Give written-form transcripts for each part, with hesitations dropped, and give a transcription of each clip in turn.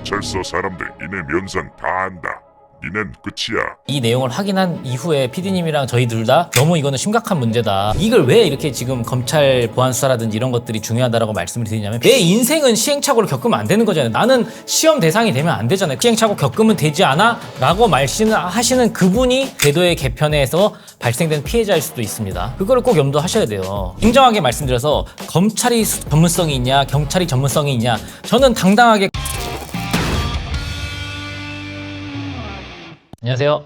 경찰서 사람들 니네 면상 다 안다. 니넨 끝이야. 이 내용을 확인한 이후에 PD님이랑 저희 둘 다 너무 이거는 심각한 문제다. 이걸 왜 이렇게 지금 검찰 보안 수사라든지 이런 것들이 중요하다라고 말씀을 드리냐면 내 인생은 시행착오를 겪으면 안 되는 거잖아요. 나는 시험 대상이 되면 안 되잖아요. 시행착오 겪으면 되지 않아? 라고 말씀하시는 그분이 제도의 개편에서 발생된 피해자일 수도 있습니다. 그거를 꼭 염두하셔야 돼요. 냉정하게 말씀드려서 검찰이 전문성이 있냐 경찰이 전문성이 있냐 저는 당당하게 안녕하세요.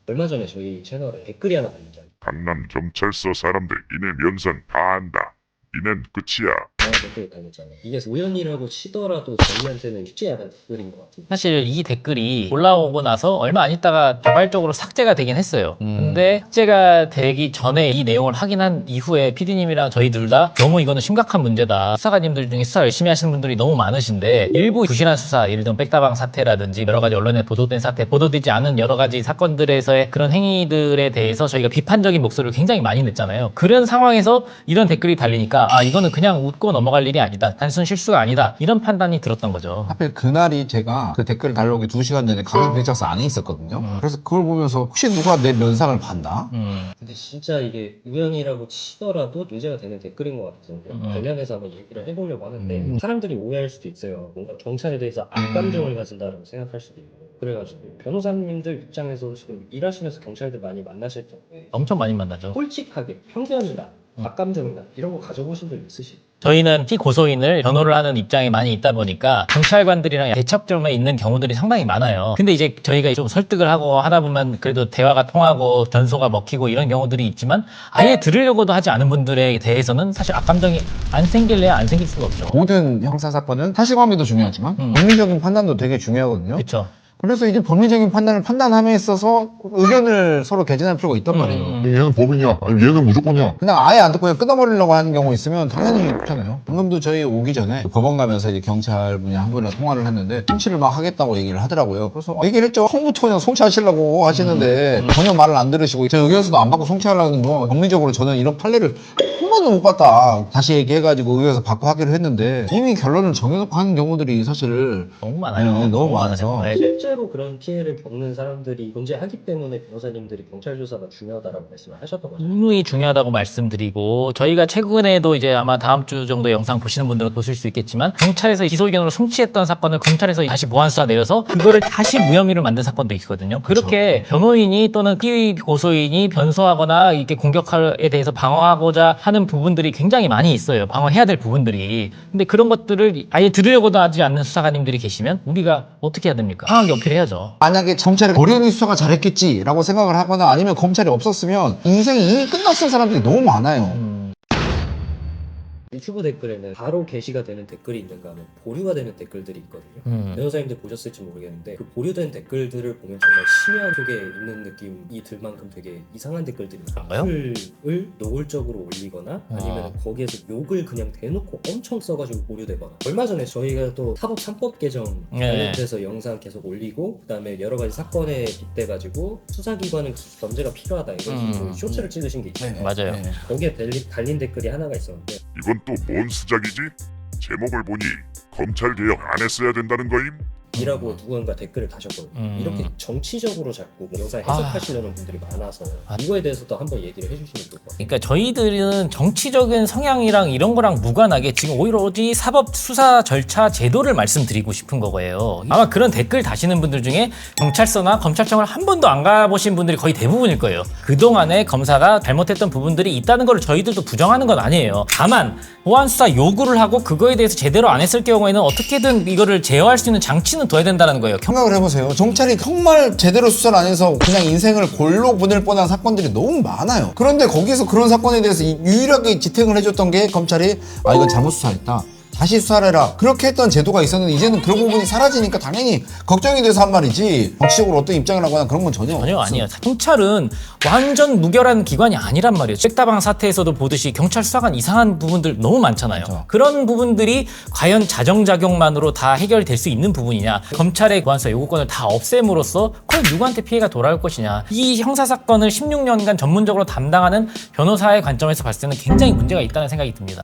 얼마 전에 저희 채널에 댓글이 하나 달렸잖아요. 강남 경찰서 사람들 니네 면상 다 안다. 니넨 끝이야. 댓글이 달렸잖아요. 이게 우연이라고 치더라도 저희한테는 쉽지 않은 댓글인 것 같아요. 사실 이 댓글이 올라오고 나서 얼마 안 있다가 자발적으로 삭제가 되긴 했어요. 근데 삭제가 되기 전에 이 내용을 확인한 이후에 PD님이랑 저희 둘 다 너무 이거는 심각한 문제다. 수사관님들 중에 수사 열심히 하시는 분들이 너무 많으신데 일부 부실한 수사, 예를 들면 백다방 사태라든지 여러 가지 언론에 보도된 사태, 보도되지 않은 여러 가지 사건들에서의 그런 행위들에 대해서 저희가 비판적인 목소리를 굉장히 많이 냈잖아요. 그런 상황에서 이런 댓글이 달리니까 아 이거는 그냥 웃고 넘어갈 일이 아니다. 단순 실수가 아니다. 이런 판단이 들었던 거죠. 하필 그날이 제가 그 댓글 달려오기 2시간 전에 강남경찰서 안에 있었거든요. 그래서 그걸 보면서 혹시 누가 내 면상을 봤나? 근데 진짜 이게 우연이라고 치더라도 문제가 되는 댓글인 것 같은데 관련해서 한번 얘기를 해보려고 하는데 사람들이 오해할 수도 있어요. 뭔가 경찰에 대해서 악감정을 가진다고 생각할 수도 있고 그래가지고 변호사님들 입장에서 지금 일하시면서 경찰들 많이 만나실 텐데 엄청 많이 만나죠. 솔직하게 편견이다, 악감정이다 이런 거 가져보신 적 있으시죠? 저희는 피고소인을 변호를 하는 입장에 많이 있다 보니까 경찰관들이랑 대척점에 있는 경우들이 상당히 많아요. 근데 이제 저희가 좀 설득을 하고 하다 보면 그래도 대화가 통하고 변소가 먹히고 이런 경우들이 있지만 아예 들으려고도 하지 않은 분들에 대해서는 사실 악감정이 안 생길래야 안 생길 수가 없죠. 모든 형사사건은 사실관계도 중요하지만 법리적인 판단도 되게 중요하거든요. 그렇죠. 그래서 이제 법리적인 판단을 판단함에 있어서 의견을 서로 개진할 필요가 있단 말이에요. 얘는 법이냐? 아니 얘는 무조건이야. 그냥 아예 안 듣고 그냥 끊어버리려고 하는 경우 있으면 당연히 그렇잖아요. 방금도 저희 오기 전에 법원 가면서 이제 경찰분이 한 분이랑 통화를 했는데 통치를 막 하겠다고 얘기를 하더라고요. 그래서 얘기를 했죠. 처음부터 그냥 송치하시려고 하시는데 전혀 말을 안 들으시고 제 의견서도 안 받고 송치하려는 거 법리적으로 저는 이런 판례를 한 번도 못 봤다. 다시 얘기해가지고 의견서 받고 하기로 했는데 이미 결론을 정해놓고 하는 경우들이 사실 너무 많아요. 네, 너무 많아서. 네. 실제로 그런 피해를 겪는 사람들이 존재하기 때문에 변호사님들이 경찰 조사가 중요하다라고 말씀을 하셨던 거죠. 분명히 중요하다고 말씀드리고 저희가 최근에도 이제 아마 다음 주 정도 영상 보시는 분들은 보실 수 있겠지만 경찰에서 기소 의견으로 송치했던 사건을 검찰에서 다시 보안 수사 내려서 그거를 다시 무혐의로 만든 사건도 있거든요. 그렇게 변호인이 또는 피의 고소인이 변소하거나 이렇게 공격에 대해서 방어하고자 하는 부분들이 굉장히 많이 있어요. 방어해야 될 부분들이. 근데 그런 것들을 아예 들으려고도 하지 않는 수사관님들이 계시면 우리가 어떻게 해야 됩니까? 강하게 어필해야죠. 만약에 검찰이 어련히 수사가 잘했겠지라고 생각을 하거나 아니면 검찰이 없었으면 인생이 이미 끝났을 사람들이 너무 많아요. 유튜브 댓글에는 바로 게시가 되는 댓글이 있는가 하면 보류가 되는 댓글들이 있거든요. 변호사님들 보셨을지 모르겠는데 그 보류된 댓글들을 보면 정말 심야 속에 있는 느낌이 들 만큼 되게 이상한 댓글들이 그런가요? 댓글을 노골적으로 올리거나 아니면 거기에서 욕을 그냥 대놓고 엄청 써가지고 보류되거나 얼마 전에 저희가 또 사법 3법 개정 관련돼서 영상 계속 올리고 그 다음에 여러 가지 사건에 빗대가지고 수사기관은 견제가 필요하다 이런 식으로 쇼츠를 찍으신 게 있어요. 맞아요. 거기에 달린 댓글이 하나가 있었는데 이건 또 뭔 수작이지? 제목을 보니 검찰 개혁 안 했어야 된다는 거임? 이라고 누군가 댓글을 다셨거든요. 이렇게 정치적으로 자꾸 영상 해석하시려는 분들이 많아서 이거에 대해서도 한번 얘기를 해주시면 좋을 것 같아요. 그러니까 저희들은 정치적인 성향이랑 이런 거랑 무관하게 지금 오히려 어디 사법 수사 절차 제도를 말씀드리고 싶은 거예요. 아마 그런 댓글 다시는 분들 중에 경찰서나 검찰청을 한 번도 안 가보신 분들이 거의 대부분일 거예요. 그동안에 검사가 잘못했던 부분들이 있다는 걸 저희들도 부정하는 건 아니에요. 다만 보안 수사 요구를 하고 그거에 대해서 제대로 안 했을 경우에는 어떻게든 이거를 제어할 수 있는 장치는 둬야 된다는 거예요. 생각을 해보세요. 경찰이 정말 제대로 수사를 안 해서 그냥 인생을 골로 보낼 뻔한 사건들이 너무 많아요. 그런데 거기서 그런 사건에 대해서 유일하게 지탱을 해줬던 게 검찰이 아 이건 잘못 수사했다. 다시 수사를 해라. 그렇게 했던 제도가 있었는데 이제는 그런 부분이 사라지니까 당연히 걱정이 돼서 한 말이지 정치적으로 어떤 입장을 하거나 그런 건 전혀 아니에요. 경찰은 완전 무결한 기관이 아니란 말이에요. 책다방 사태에서도 보듯이 경찰 수사관 이상한 부분들 너무 많잖아요. 그렇죠. 그런 부분들이 과연 자정작용만으로 다 해결될 수 있는 부분이냐, 검찰의 보안수사 요구권을 다 없앰으로써 과연 누구한테 피해가 돌아올 것이냐, 이 형사사건을 16년간 전문적으로 담당하는 변호사의 관점에서 봤을 때는 굉장히 문제가 있다는 생각이 듭니다.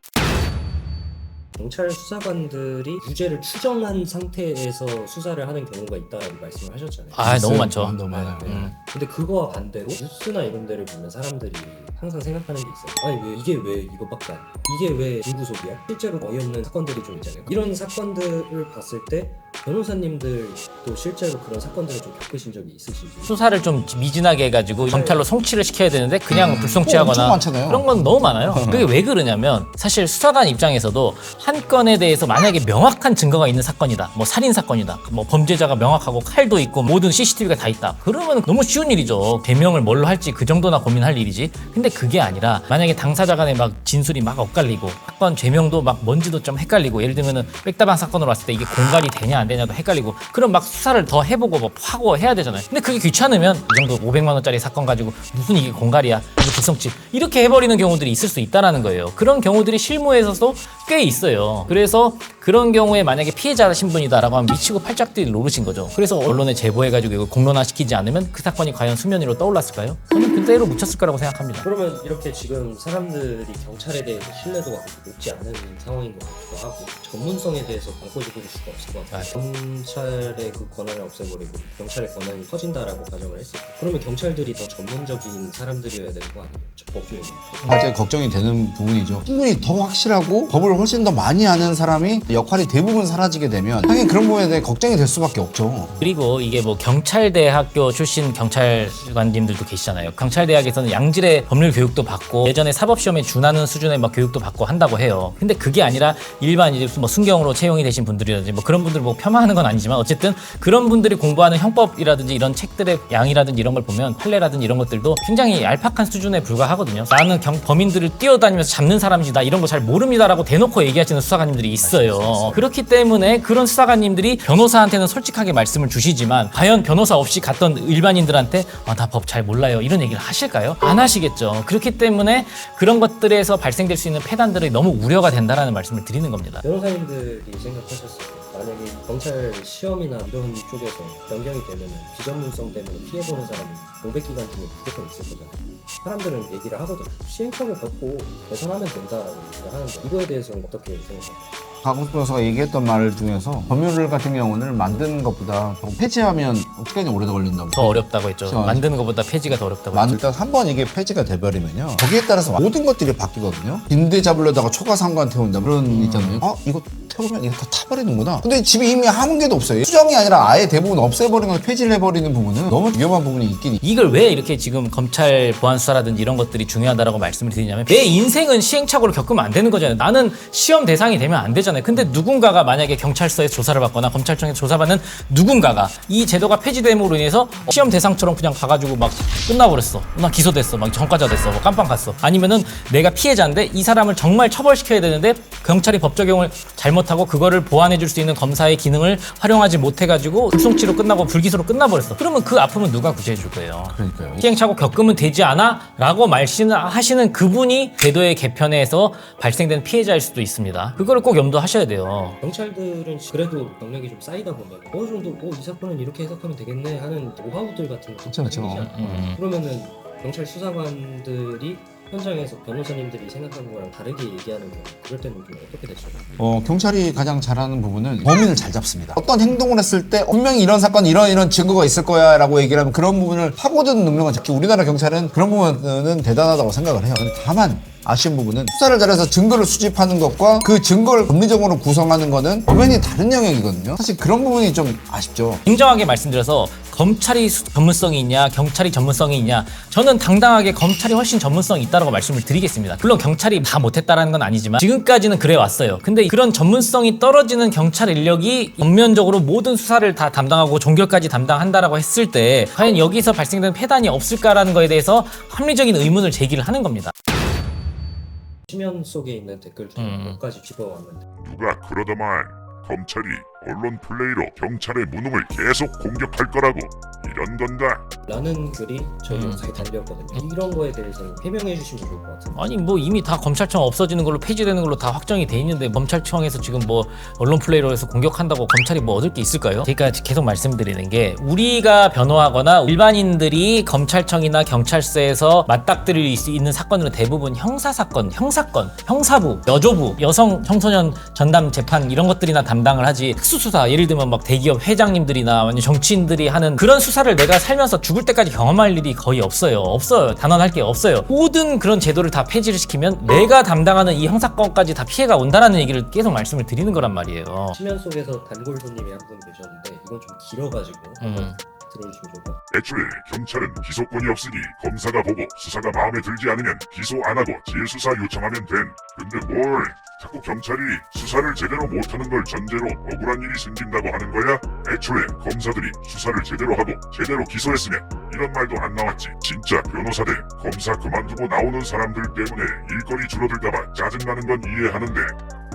경찰 수사관들이 유죄를 추정한 상태에서 수사를 하는 경우가 있다고 말씀을 하셨잖아요. 아, 너무 많죠. 너무 많아요. 네. 근데 그거와 반대로 뉴스나 이런 데를 보면 사람들이 항상 생각하는 게 있어요. 아니 왜 이게 왜 이거밖에 안 돼? 이게 왜 불구속이야? 실제로 어이없는 사건들이 좀 있잖아요. 이런 사건들을 봤을 때 변호사님들도 실제로 그런 사건들을 좀 겪으신 적이 있으신지. 수사를 좀 미진하게 해가지고 경찰로 송치를 시켜야 되는데 그냥 엄청 불송치하거나 많잖아요. 그런 건 너무 많아요. 그게 왜 그러냐면 사실 수사관 입장에서도 한 건에 대해서 만약에 명확한 증거가 있는 사건이다, 뭐 살인 사건이다, 뭐 범죄자가 명확하고 칼도 있고 모든 CCTV가 다 있다, 그러면 너무 쉬운 일이죠. 대명을 뭘로 할지 그 정도나 고민할 일이지. 근데 그게 아니라 만약에 당사자 간에 막 진술이 막 엇갈리고 사건 죄명도 막 뭔지도 좀 헷갈리고, 예를 들면은 백다방 사건으로 왔을 때 이게 공갈이 되냐 안 되냐도 헷갈리고, 그럼 막 수사를 더 해보고 뭐 파고 해야 되잖아요. 근데 그게 귀찮으면 이 정도 500만 원짜리 사건 가지고 무슨 이게 공갈이야, 이게 불성치, 이렇게 해버리는 경우들이 있을 수 있다라는 거예요. 그런 경우들이 실무에서도 꽤 있어요. 그래서 그런 경우에 만약에 피해자 신분이다라고 하면 미치고 팔짝뛸 노릇인 거죠. 그래서 언론에 제보해가지고 이걸 공론화시키지 않으면 그 사건이 과연 수면 위로 떠올랐을까요? 저는 그대로 묻혔을 거라고 생각합니다. 그러면 이렇게 지금 사람들이 경찰에 대해서 신뢰도가 그렇게 높지 않은 상황인 것 같기도 하고, 전문성에 대해서 바꿔줄 수가 없을 것 같아요. 경찰의 그 권한을 없애버리고 경찰의 권한이 커진다라고 가정을 했어요. 그러면 경찰들이 더 전문적인 사람들이어야 되는 거 아니에요? 법조인이. 사실 걱정이 되는 부분이죠. 신분이 더 확실하고 법을 훨씬 더 많이 아는 사람이 역할이 대부분 사라지게 되면 당연히 그런 부분에 대해 걱정이 될 수밖에 없죠. 그리고 이게 뭐 경찰대학교 출신 경찰관님들도 계시잖아요. 경찰대학에서는 양질의 법률 교육도 받고 예전에 사법시험에 준하는 수준의 막 교육도 받고 한다고 해요. 근데 그게 아니라 일반 이제 뭐 순경으로 채용이 되신 분들이라든지 뭐 그런 분들 뭐 폄하하는 건 아니지만 어쨌든 그런 분들이 공부하는 형법이라든지 이런 책들의 양이라든지 이런 걸 보면 판례라든지 이런 것들도 굉장히 얄팍한 수준에 불과하거든요. 나는 범인들을 뛰어다니면서 잡는 사람이지 나 이런 거 잘 모릅니다라고 대놓고 얘기하시는 수사관님들이 있어요. 그렇기 때문에 그런 수사관님들이 변호사한테는 솔직하게 말씀을 주시지만 과연 변호사 없이 갔던 일반인들한테 나 법 잘 몰라요 이런 얘기를 하실까요? 안 하시겠죠. 그렇기 때문에 그런 것들에서 발생될 수 있는 폐단들이 너무 우려가 된다라는 말씀을 드리는 겁니다. 변호사님들이 생각하셨을 때 만약에 경찰 시험이나 이런 쪽에서 변경이 되면 비전문성 때문에 피해보는 사람이 공백기간 중에 무조건 있을 거잖아요. 사람들은 얘기를 하거든요. 시행착오 겪고 개선하면 된다라고 얘기를 하는데 이거에 대해서는 어떻게 생각하세요? 박원순 변호사가 얘기했던 말 중에서 법률 같은 경우는 만드는 것보다 폐지하면 시간이 오래 걸린다고. 더 어렵다고 했죠. 그렇죠. 만드는 것보다 폐지가 더 어렵다고 했죠. 일단 한번 이게 폐지가 돼버리면요 거기에 따라서 모든 것들이 바뀌거든요. 빈대 잡으려다가 초과상관 태운다 그런 있잖아요. 이거 태우면 이거 다 타버리는구나. 근데 집에 이미 아무 개도 없어요. 수정이 아니라 아예 대부분 없애버리거나 폐지를 해버리는 부분은 너무 위험한 부분이 있긴 이걸 왜 이렇게 지금 검찰 보안 수사라든지 이런 것들이 중요하다라고 말씀을 드리냐면 내 인생은 시행착오를 겪으면 안 되는 거잖아요. 나는 시험 대상이 되면 안 되잖아요. 근데 누군가가 만약에 경찰서에서 조사를 받거나 검찰청에서 조사받는 누군가가 이 제도가 폐지됨으로 인해서 시험 대상처럼 그냥 가가지고 막 끝나버렸어. 나 기소됐어. 막 전과자 됐어. 뭐 깜빵 갔어. 아니면은 내가 피해자인데 이 사람을 정말 처벌시켜야 되는데 경찰이 법 적용을 잘못하고 그거를 보완해줄 수 있는 검사의 기능을 활용하지 못해가지고 불송치로 끝나고 불기소로 끝나버렸어. 그러면 그 아픔은 누가 구제해줄 거예요? 그러니까요. 시행착오 겪으면 되지 않아? 라고 말씀하시는 그분이 제도의 개편에서 발생된 피해자일 수도 있습니다. 그거를 꼭 염두하셔야 돼요. 경찰들은 그래도 경력이 좀 쌓이다 보면 어느 정도 이 사건은 이렇게 해석하면 되겠네 하는 노하우들 같은 거 그쵸, 그쵸. 그러면은 경찰 수사관들이 현장에서 변호사님들이 생각하는 거랑 다르게 얘기하는 거 그럴 때는 좀 어떻게 되죠? 경찰이 가장 잘하는 부분은 범인을 잘 잡습니다. 어떤 행동을 했을 때 분명히 이런 사건 이런 증거가 있을 거야 라고 얘기를 하면 그런 부분을 파고드는 능력은 특히 우리나라 경찰은 그런 부분은 대단하다고 생각을 해요. 근데 다만 아쉬운 부분은 수사를 잘해서 증거를 수집하는 것과 그 증거를 법리적으로 구성하는 거는 엄연히 다른 영역이거든요. 사실 그런 부분이 좀 아쉽죠. 냉정하게 말씀드려서 검찰이 전문성이 있냐 경찰이 전문성이 있냐, 저는 당당하게 검찰이 훨씬 전문성이 있다고 말씀을 드리겠습니다. 물론 경찰이 다 못했다라는 건 아니지만 지금까지는 그래 왔어요. 근데 그런 전문성이 떨어지는 경찰 인력이 전면적으로 모든 수사를 다 담당하고 종결까지 담당한다라고 했을 때 과연 여기서 발생된 폐단이 없을까라는 거에 대해서 합리적인 의문을 제기를 하는 겁니다. 시면 속에 있는 댓글 중에 몇 가지 집어왔는데 누가 그러더만 검찰이 언론 플레이로 경찰의 무능을 계속 공격할 거라고 이런 건가? 라는 글이 저희 영상에 달렸거든요. 이런 거에 대해서 해명해 주시면 좋을 것 같은데. 아니 뭐 이미 다 검찰청 없어지는 걸로 폐지되는 걸로 다 확정이 돼 있는데 검찰청에서 지금 뭐 언론 플레이로 해서 공격한다고 검찰이 뭐 얻을 게 있을까요? 그러니까 계속 말씀드리는 게 우리가 변호하거나 일반인들이 검찰청이나 경찰서에서 맞닥뜨릴 수 있는 사건들은 대부분 형사사건, 형사건, 형사부, 여조부, 여성 청소년 전담 재판 이런 것들이나 담당을 하지 특수수사 예를 들면 막 대기업 회장님들이나 아니면 정치인들이 하는 그런 수사를 내가 살면서 죽을 때까지 경험할 일이 거의 없어요. 단언할 게 없어요. 모든 그런 제도를 다 폐지를 시키면 내가 담당하는 이 형사건까지 다 피해가 온다라는 얘기를 계속 말씀을 드리는 거란 말이에요. 시면 속에서 단골 손님이 한 분 계셨는데 이건 좀 길어가지고 한번 들어주시면 좋을 것 같아요. 애초에 경찰은 기소권이 없으니 검사가 보고 수사가 마음에 들지 않으면 기소 안 하고 재수사 요청하면 됨. 근데 뭘 자꾸 경찰이 수사를 제대로 못하는 걸 전제로 억울한 일이 생긴다고 하는 거야? 애초에 검사들이 수사를 제대로 하고 제대로 기소했으면 이런 말도 안 나왔지. 진짜 변호사들 검사 그만두고 나오는 사람들 때문에 일거리 줄어들까봐 짜증나는 건 이해하는데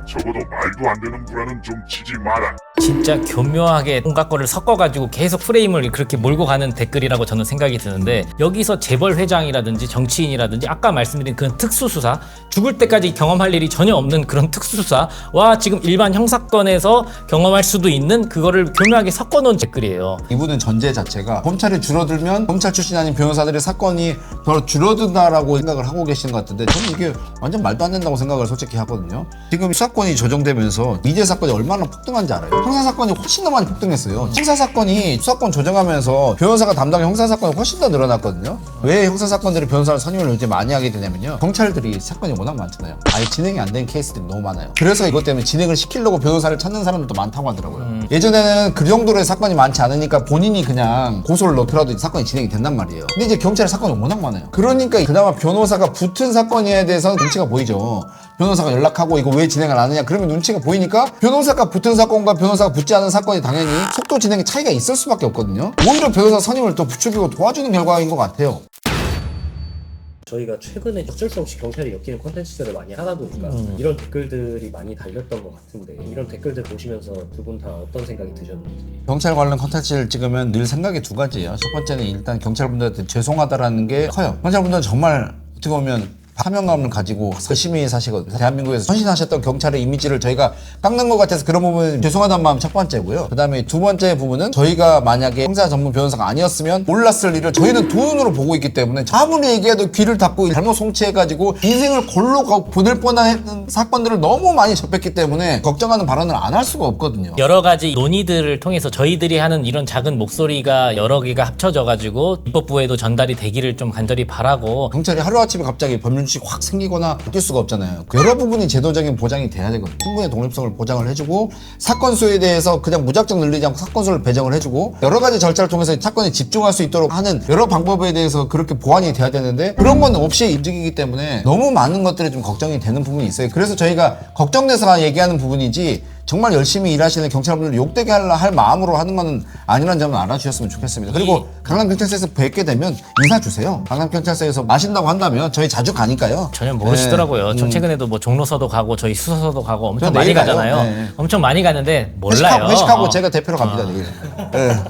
적어도 말도 안 되는 불안은 좀 치지 마라. 진짜 교묘하게 온갖 거를 섞어가지고 계속 프레임을 그렇게 몰고 가는 댓글이라고 저는 생각이 드는데 여기서 재벌 회장이라든지 정치인이라든지 아까 말씀드린 그런 특수수사 죽을 때까지 경험할 일이 전혀 없는 그런 특수수사와 지금 일반 형사건에서 경험할 수도 있는 그거를 교묘하게 섞어놓은 댓글이에요. 이분은 전제 자체가 검찰이 줄어들면 검찰 출신 아닌 변호사들의 사건이 더 줄어든다라고 생각을 하고 계시는 것 같은데 저는 이게 완전 말도 안 된다고 생각을 솔직히 하거든요. 지금 수사권이 조정되면서 미제 사건이 얼마나 폭등한지 알아요? 형사 사건이 훨씬 더 많이 폭등했어요. 형사 사건이 수사권 조정하면서 변호사가 담당한 형사 사건이 훨씬 더 늘어났거든요. 왜 형사 사건들이 변호사를 선임을 요즘 많이 하게 되냐면요. 경찰들이 사건이 워낙 많잖아요. 아예 진행이 안 된 케이스들이 너무 많아요. 그래서 이것 때문에 진행을 시키려고 변호사를 찾는 사람들도 많다고 하더라고요. 예전에는 그 정도로의 사건이 많지 않으니까 본인이 그냥 고소를 넣더라도 사건이 진행이 된단 말이에요. 근데 이제 경찰의 사건이 워낙 많아요. 그러니까 그나마 변호사가 붙은 사건에 대해서는 눈치가 보이죠. 변호사가 연락하고 이거 왜 진행을 안 하냐 그러면 눈치가 보이니까 변호사가 붙은 사건과 변호사가 붙지 않은 사건이 당연히 속도 진행에 차이가 있을 수밖에 없거든요. 오히려 변호사 선임을 더 부추기고 도와주는 결과인 것 같아요. 저희가 최근에 어쩔 수 없이 경찰이 엮이는 콘텐츠들을 많이 하다 보니까 이런 댓글들이 많이 달렸던 것 같은데 이런 댓글들 보시면서 두 분 다 어떤 생각이 드셨는지. 경찰 관련 컨텐츠를 찍으면 늘 생각이 두 가지예요. 첫 번째는 일단 경찰분들한테 죄송하다라는 게 커요. 경찰분들은 정말 어떻게 보면 사명감을 가지고 열심히 사시거든요. 대한민국에서 헌신하셨던 경찰의 이미지를 저희가 깎는 것 같아서 그런 부분은 죄송하다는 마음 첫 번째고요. 그 다음에 두 번째 부분은 저희가 만약에 형사 전문 변호사가 아니었으면 몰랐을 일을 저희는 두 눈으로 보고 있기 때문에 아무리 얘기해도 귀를 닫고 잘못 송치해가지고 인생을 골로 보낼 뻔한 사건들을 너무 많이 접했기 때문에 걱정하는 발언을 안 할 수가 없거든요. 여러 가지 논의들을 통해서 저희들이 하는 이런 작은 목소리가 여러 개가 합쳐져가지고 입법부에도 전달이 되기를 좀 간절히 바라고. 경찰이 하루아침에 갑자기 법률 확 생기거나 바뀔 수가 없잖아요. 여러 부분이 제도적인 보장이 돼야 되거든요. 충분히 독립성을 보장을 해주고 사건 수에 대해서 그냥 무작정 늘리지 않고 사건 수를 배정을 해주고 여러 가지 절차를 통해서 사건에 집중할 수 있도록 하는 여러 방법에 대해서 그렇게 보완이 돼야 되는데 그런 건 없이 움직이기 때문에 너무 많은 것들이 좀 걱정이 되는 부분이 있어요. 그래서 저희가 걱정돼서 얘기하는 부분이지 정말 열심히 일하시는 경찰분들 욕되게 할 마음으로 하는 건 아니라는 점을 알아주셨으면 좋겠습니다. 그리고 강남경찰서에서 뵙게 되면 인사 주세요. 강남경찰서에서 마신다고 한다면 저희 자주 가니까요. 전혀 모르시더라고요. 저 최근에도 뭐 종로서도 가고 저희 수서서도 가고 엄청 저 많이 내일 가요. 가잖아요. 네. 엄청 많이 가는데 몰라요. 회식하고 제가 대표로 갑니다. 내일. 네.